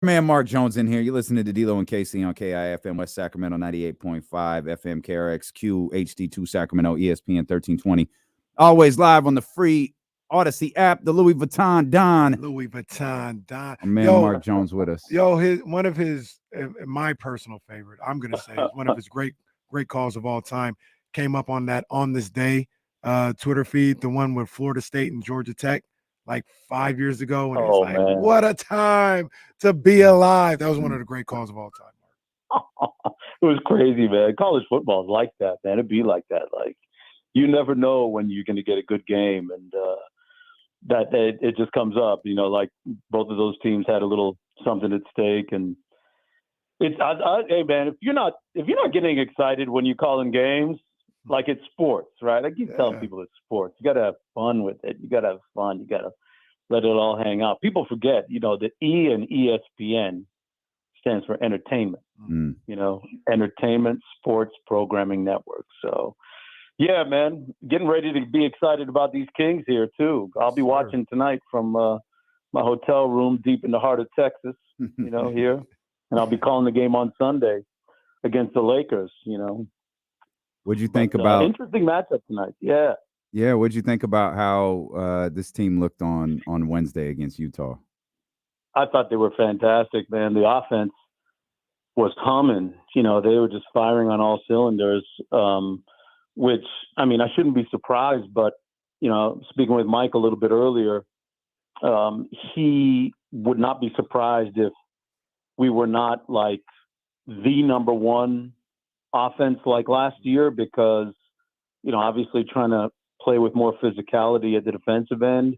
Man, Mark Jones in here. You're listening to D-Lo and KC on KIFM West Sacramento 98.5 FM KRXQ HD2 Sacramento ESPN 1320. Always live on the free Odyssey app. The Louis Vuitton Don. Louis Vuitton Don. Our man Mark Jones with us. One of his, my personal favorite, I'm going to say, is one of his great calls of all time. Came up on that On This Day Twitter feed, the one with Florida State and Georgia Tech. Like 5 years ago, and it's like, man, what a time to be alive. That was one of the great calls of all time. It was crazy, man. College football is like that, man. It'd be like that. Like, you never know when you're going to get a good game, and that it just comes up. You know, like both of those teams had a little something at stake, and it's hey, man, if you're not getting excited when you call in games, like it's sports, right? I keep telling people it's sports. You got to have fun with it. You got to have fun. You got to let it all hang out. People forget, the E in ESPN stands for entertainment. Entertainment Sports Programming Network. So, yeah, man, getting ready to be excited about these Kings here too. I'll be watching tonight from my hotel room deep in the heart of Texas, here, and I'll be calling the game on Sunday against the Lakers. What'd you think about interesting matchup tonight? Yeah. Yeah, what'd you think about how this team looked on Wednesday against Utah? I thought they were fantastic, man. The offense was humming. They were just firing on all cylinders, which, I mean, I shouldn't be surprised, but, speaking with Mike a little bit earlier, he would not be surprised if we were not like the number one offense like last year, because obviously trying to play with more physicality at the defensive end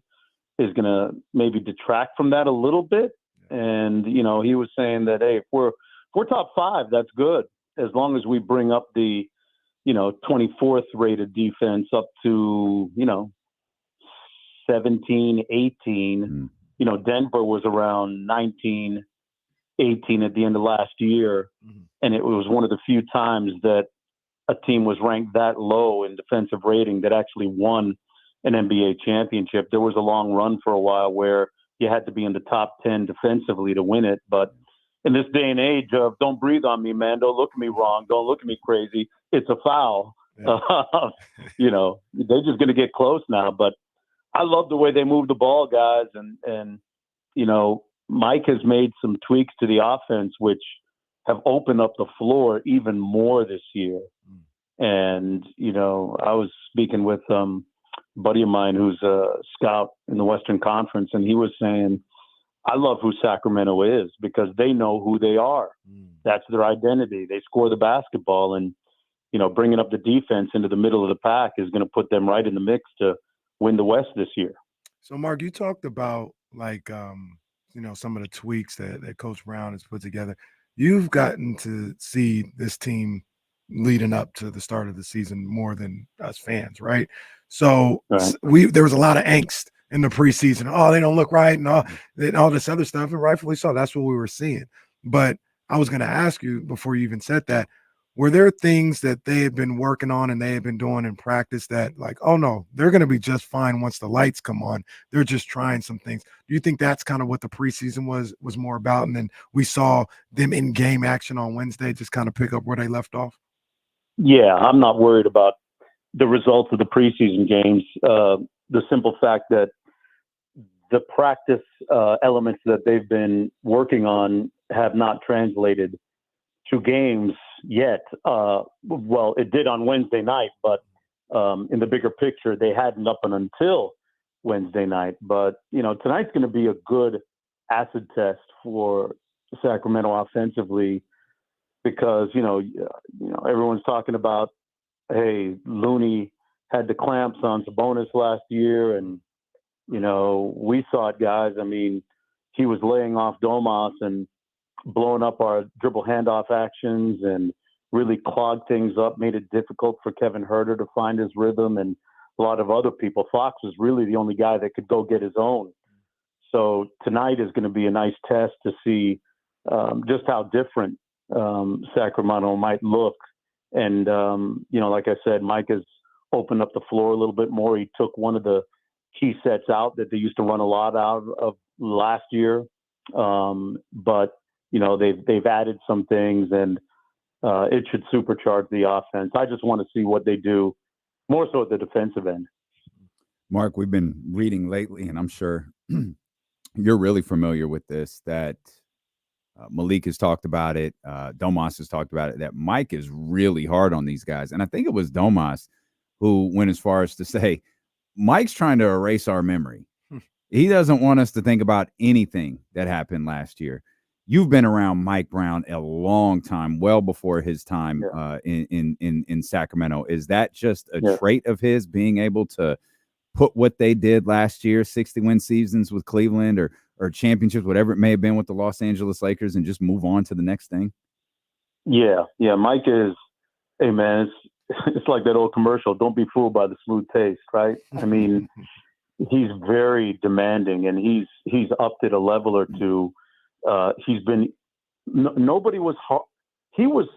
is going to maybe detract from that a little bit. And he was saying that, hey, if we're top five, that's good, as long as we bring up the 24th rated defense up to 17, 18. Denver was around 19, 18 at the end of last year. And it was one of the few times that a team was ranked that low in defensive rating that actually won an NBA championship. There was a long run for a while where you had to be in the top 10 defensively to win it. But in this day and age of don't breathe on me, man, don't look at me wrong, don't look at me crazy, it's a foul. Yeah. They're just going to get close now. But I love the way they move the ball, guys. And Mike has made some tweaks to the offense, which have opened up the floor even more this year. And, I was speaking with a buddy of mine who's a scout in the Western Conference, and he was saying, I love who Sacramento is because they know who they are. That's their identity. They score the basketball, and, bringing up the defense into the middle of the pack is going to put them right in the mix to win the West this year. So, Mark, you talked about some of the tweaks that Coach Brown has put together. You've gotten to see this team leading up to the start of the season more than us fans, right? So there was a lot of angst in the preseason. Oh, they don't look right and all this other stuff, and rightfully so. That's what we were seeing. But I was going to ask you before you even said that, were there things that they had been working on and they had been doing in practice that like, oh no, they're going to be just fine once the lights come on. They're just trying some things. Do you think that's kind of what the preseason was more about? And then we saw them in game action on Wednesday, just kind of pick up where they left off? Yeah, I'm not worried about the results of the preseason games. The simple fact that the practice elements that they've been working on have not translated to games yet. Well, it did on Wednesday night, but in the bigger picture, they hadn't up and until Wednesday night. But, tonight's going to be a good acid test for Sacramento offensively because, everyone's talking about, hey, Looney had the clamps on Sabonis last year, and, we saw it, guys. I mean, he was laying off Domas and blowing up our dribble handoff actions and really clogged things up, made it difficult for Kevin Huerter to find his rhythm and a lot of other people. Fox was really the only guy that could go get his own. So tonight is going to be a nice test to see just how different Sacramento might look. And, like I said, Mike has opened up the floor a little bit more. He took one of the key sets out that they used to run a lot out of last year But they've added some things, and it should supercharge the offense. I just want to see what they do, more so at the defensive end. Mark, we've been reading lately, and I'm sure you're really familiar with this, that Malik has talked about it. Domas has talked about it, that Mike is really hard on these guys. And I think it was Domas who went as far as to say, Mike's trying to erase our memory. He doesn't want us to think about anything that happened last year. You've been around Mike Brown a long time, well before his time in Sacramento. Is that just a trait of his, being able to put what they did last year, 60-win seasons with Cleveland or championships, whatever it may have been with the Los Angeles Lakers, and just move on to the next thing? Yeah. Mike is, hey man, it's like that old commercial. Don't be fooled by the smooth taste, right? I mean, he's very demanding, and he's upped it a level or two. He's been nobody was hard. He was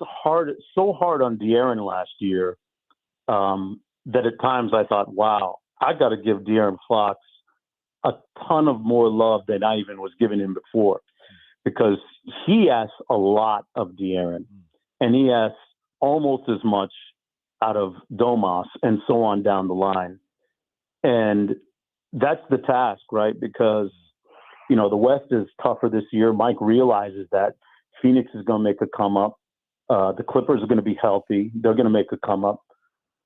so hard on De'Aaron last year that at times I thought, wow, I got to give De'Aaron Fox a ton of more love than I even was giving him before, because he asks a lot of De'Aaron, and he asks almost as much out of Domas, and so on down the line. And that's the task, right? Because, the West is tougher this year. Mike realizes that. Phoenix is going to make a come up. The Clippers are going to be healthy. They're going to make a come up.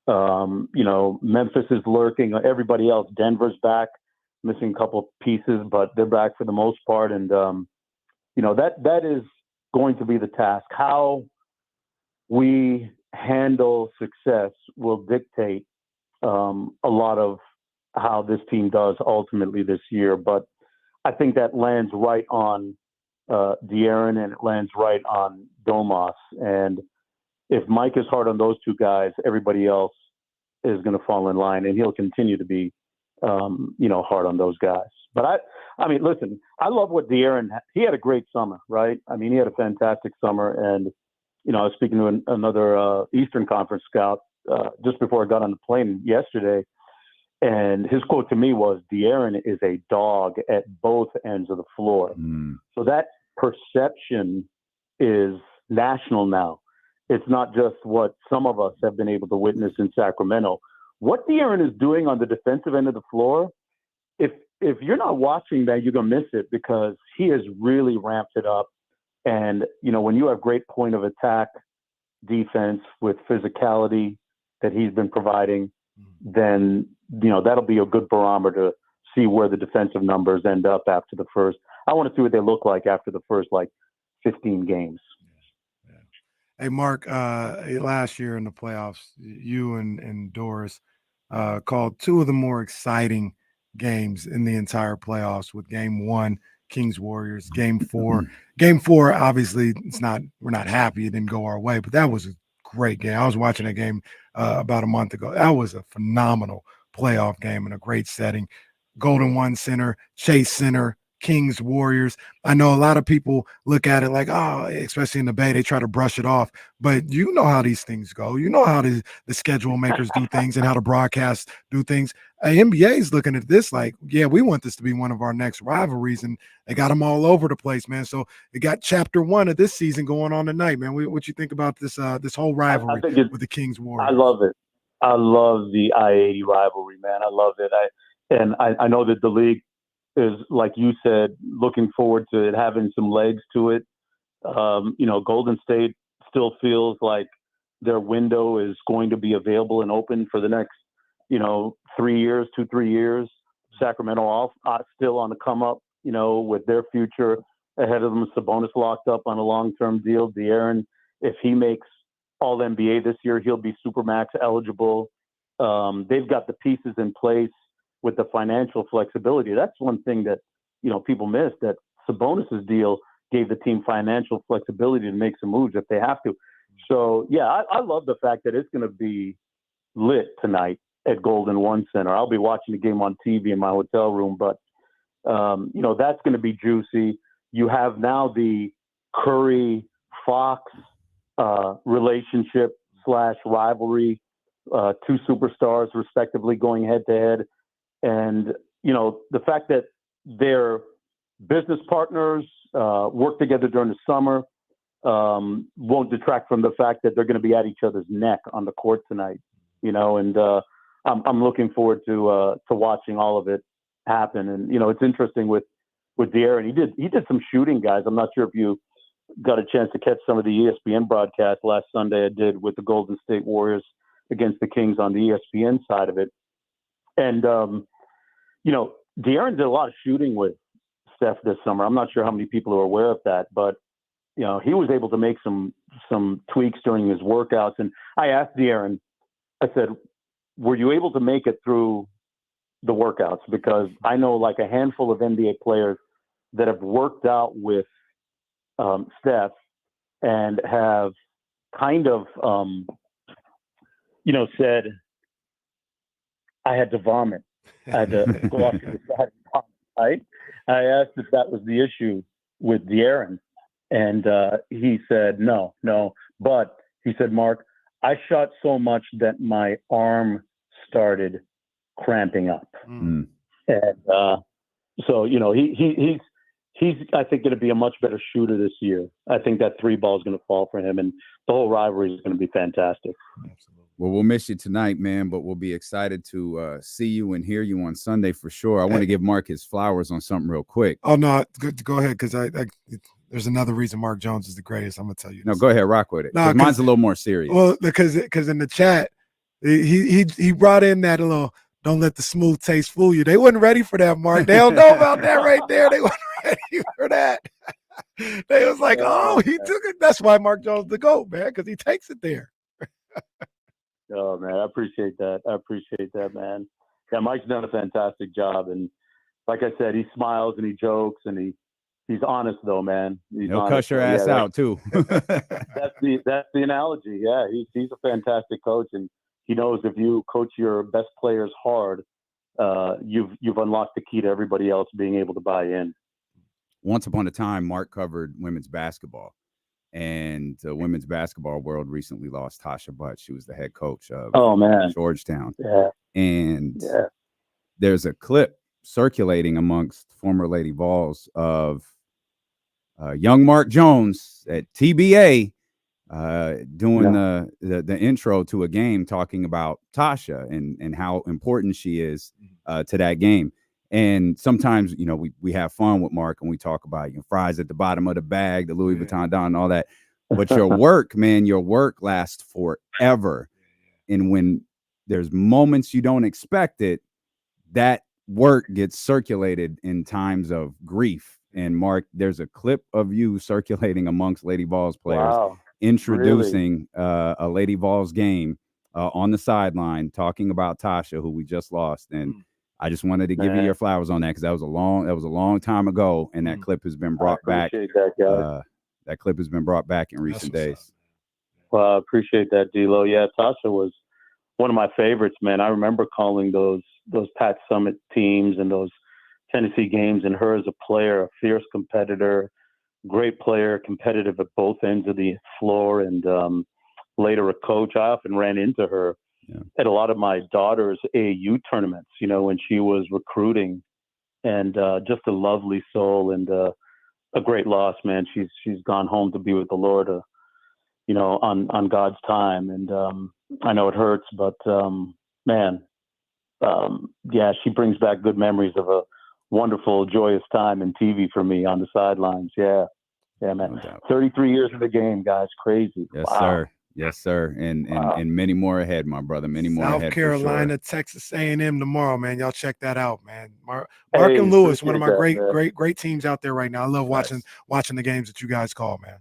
Memphis is lurking. Everybody else, Denver's back, missing a couple of pieces, but they're back for the most part. And, that is going to be the task. How we handle success will dictate a lot of how this team does ultimately this year. But I think that lands right on De'Aaron, and it lands right on Domas. And if Mike is hard on those two guys, everybody else is going to fall in line, and he'll continue to be, hard on those guys. But I mean, listen, I love what De'Aaron, he had a great summer, right? I mean, he had a fantastic summer. And, I was speaking to another Eastern Conference scout just before I got on the plane yesterday. And his quote to me was, De'Aaron is a dog at both ends of the floor. So that perception is national now. It's not just what some of us have been able to witness in Sacramento. What De'Aaron is doing on the defensive end of the floor, if you're not watching that, you're going to miss it, because he has really ramped it up. And, when you have great point of attack defense with physicality that he's been providing, then, that'll be a good barometer to see where the defensive numbers end up after the first. I want to see what they look like after the first, 15 games. Yeah. Hey, Mark, last year in the playoffs, you and Doris called two of the more exciting games in the entire playoffs, with Game 1, Kings Warriors, Game 4. Game 4, obviously, we're not happy it didn't go our way, but that was a great game. I was watching that game about a month ago. That was a phenomenal playoff game in a great setting. Golden One Center, Chase Center, Kings Warriors. I know a lot of people look at it like, especially in the Bay, they try to brush it off. But you know how these things go. You know how the schedule makers do things and how the broadcasts do things. NBA is looking at this like, yeah, we want this to be one of our next rivalries, and they got them all over the place, man. So they got chapter 1 of this season going on tonight, man. What you think about this whole rivalry with the Kings Warriors? I love it. I love the I-80 rivalry, man. I love it. I know that the league is, like you said, looking forward to it having some legs to it. Golden State still feels like their window is going to be available and open for the next, 3 years. Sacramento all still on the come up, with their future ahead of them. Sabonis locked up on a long-term deal. De'Aaron, if he makes All NBA this year, he'll be Supermax eligible. They've got the pieces in place with the financial flexibility. That's one thing that, people miss, that Sabonis's deal gave the team financial flexibility to make some moves if they have to. So, yeah, I love the fact that it's going to be lit tonight at Golden One Center. I'll be watching the game on TV in my hotel room, but, that's going to be juicy. You have now the Curry-Fox relationship / rivalry, two superstars respectively going head to head. And, the fact that they're business partners, work together during the summer. Won't detract from the fact that they're going to be at each other's neck on the court tonight, and I'm looking forward to watching all of it happen. And it's interesting with De'Aaron. He did some shooting, guys. I'm not sure if you got a chance to catch some of the ESPN broadcast last Sunday. I did with the Golden State Warriors against the Kings on the ESPN side of it. And De'Aaron did a lot of shooting with Steph this summer. I'm not sure how many people are aware of that, but he was able to make some tweaks during his workouts. And I asked De'Aaron, I said, were you able to make it through the workouts? Because I know like a handful of NBA players that have worked out with Steph and have kind of, said, I had to vomit. I had to go off to the side and vomit, right? I asked if that was the issue with De'Aaron. And he said, no. But he said, Mark, I shot so much that my arm started cramping up. Mm. And so, he's I think, going to be a much better shooter this year. I think that 3 ball is going to fall for him, and the whole rivalry is going to be fantastic. Absolutely. Well, we'll miss you tonight, man, but we'll be excited to see you and hear you on Sunday for sure. I want to give Mark his flowers on something real quick. Oh, no, good. Go ahead, because there's another reason Mark Jones is the greatest. I'm going to tell you No, this. go ahead, rock with it. No, mine's a little more serious. Well, because in the chat, he brought in that little, don't let the smooth taste fool you. They wasn't ready for that, Mark. They don't know about that right there. They wasn't ready for that. They was like, oh, he took it. That's why Mark Jones the GOAT, man, because he takes it there. Oh, man, I appreciate that, man. Yeah, Mike's done a fantastic job. And like I said, he smiles and he jokes and he's honest, though, man. He'll cuss your ass out, too. That's the analogy. Yeah, he's a fantastic coach. And he knows if you coach your best players hard, you've unlocked the key to everybody else being able to buy in. Once upon a time, Mark covered women's basketball. And the women's basketball world recently lost Tasha Butt. She was the head coach of Georgetown. Yeah. And there's a clip circulating amongst former Lady Vols of young Mark Jones at TBA doing the intro to a game, talking about Tasha and how important she is to that game. And sometimes, we have fun with Mark and we talk about fries at the bottom of the bag, the Louis Vuitton Don, and all that. But your work, man, lasts forever. And when there's moments you don't expect it, that work gets circulated in times of grief. And Mark, there's a clip of you circulating amongst Lady Vols players, introducing a Lady Vols game on the sideline, talking about Tasha, who we just lost. And I just wanted to give you your flowers on that, because that was a long time ago, and that clip has been brought back. That clip has been brought back in recent days. Well, I appreciate that, D-Lo. Yeah, Tasha was one of my favorites, man. I remember calling those Pat Summit teams and those Tennessee games, and her as a player, a fierce competitor, great player, competitive at both ends of the floor, and later a coach. I often ran into her at a lot of my daughter's AAU tournaments, when she was recruiting, and just a lovely soul and a great loss, man. She's gone home to be with the Lord, on God's time. And I know it hurts, but she brings back good memories of a wonderful, joyous time in TV for me on the sidelines. Yeah, man. No 33 years of the game, guys. Crazy. Yes, wow. sir. Yes, sir. And many more ahead, my brother. Many more ahead. South Carolina, for sure. Texas A&M tomorrow, man. Y'all check that out, man. Mark and Lewis, one of my great teams out there right now. I love watching the games that you guys call, man.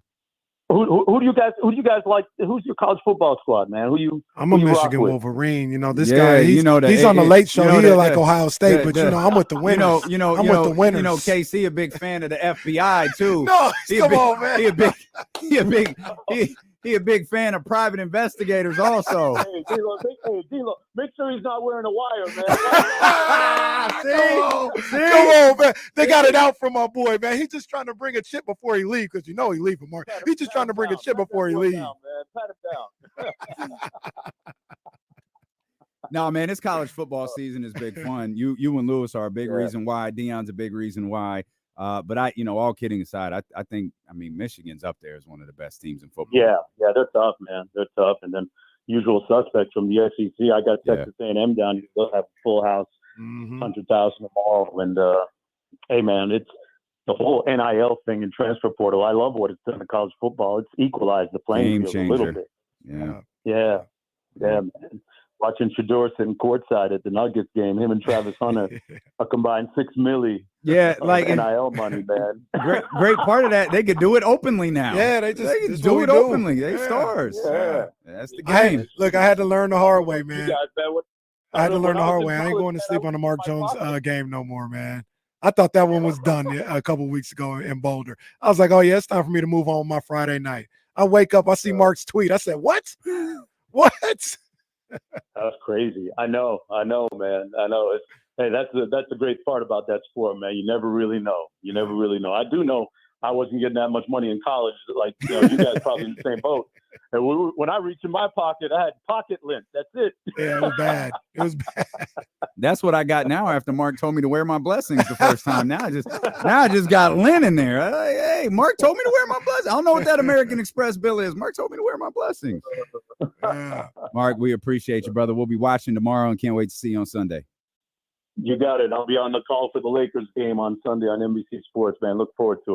Who do you guys like? Who's your college football squad, man? I'm a Michigan Wolverine. This guy, he's on the late show. He's like Ohio State, but I'm with the winners. I'm with the winners. KC a big fan of the FBI too. No, come on, man. He a big fan of private investigators also. Hey, D-Lo, make sure he's not wearing a wire, man. See? Come on, man. They got it out from my boy, man. He's just trying to bring a chip before he leaves, because he leaving, Mark. He's just trying to bring a chip before he leaves. Pat him down. No, man, this college football season is big fun. You and Lewis are a big reason why. Deion's a big reason why. But all kidding aside, I think Michigan's up there as one of the best teams in football. Yeah, they're tough, man. They're tough, and then usual suspects from the SEC. I got Texas A&M down here. They'll have a full house, 100,000 tomorrow. And hey, man, it's the whole NIL thing and transfer portal. I love what it's done to college football. It's equalized the playing field a little bit. Yeah, man. Watching Shador sitting courtside at the Nuggets game, him and Travis Hunter, a combined $6 million. Yeah, like NIL money, man. Great part of that. They could do it openly now. Yeah, they can do it openly. They stars. Yeah. That's the game. I had to learn the hard way, man. I had to learn the hard way. I ain't going to sleep on the Mark Jones game no more, man. I thought that one was done a couple weeks ago in Boulder. I was like, oh, yeah, it's time for me to move on my Friday night. I wake up, I see Mark's tweet. I said, what? What? That's crazy. I know, man. I know. Hey, that's the great part about that sport, man. You never really know. I do know I wasn't getting that much money in college. Like, you guys probably in the same boat. And when I reached in my pocket, I had pocket lint. That's it. Yeah, it was bad. That's what I got now after Mark told me to wear my blessings the first time. Now I just got lint in there. Hey, Mark told me to wear my blessings. I don't know what that American Express bill is. Mark told me to wear my blessings. Mark, we appreciate you, brother. We'll be watching tomorrow and can't wait to see you on Sunday. You got it. I'll be on the call for the Lakers game on Sunday on NBC Sports, man. Look forward to it.